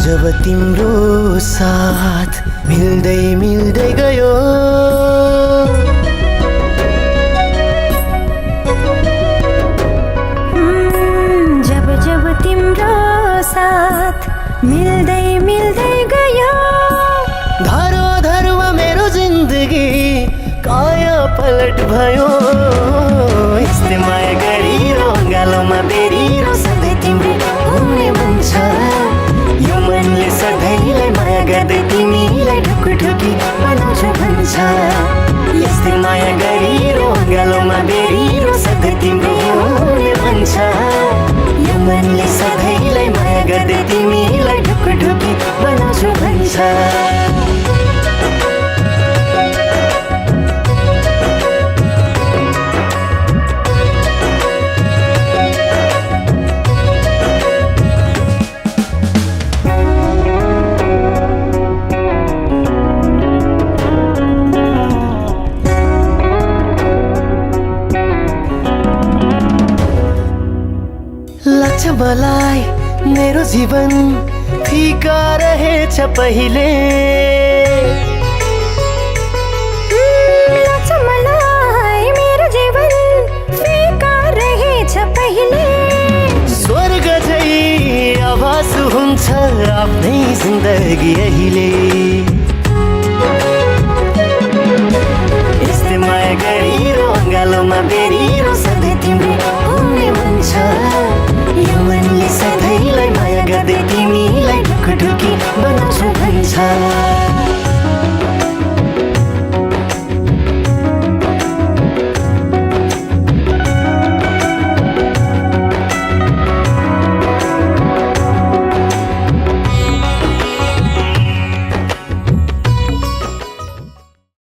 जब तिम्रो साथ मिल्दै मिल्दै गयो जब जब तिम्रो साथ मिल्दै मिल्दै गयो धरोधरमा मेरो जिन्दगी काया पलट भयो यस्तै माया गरिरो गालोमा बेरिरो सधैँ तिम्रो हुने मन छ यो मनले सधैँलाई माया गर्दै तिमीलाई ढुकढुकी बनाउँछु भन्छ यस्तै माया गरिरो गालोमा बेरिरो सधैँ तिम्रो हुने मन छ यो मनले सधैँलाई माया गर्दै तिमीलाई ढुकढुकी बनाउँछु भन्छ लाग्छ मलाई मेरो जीवन फिका रहेछ पहिले लाग्छ मलाई मेरो जीवन फिका रहेछ पहिले स्वर्ग झै आभास हुन्छ आफ्नै जिन्दगी अहिले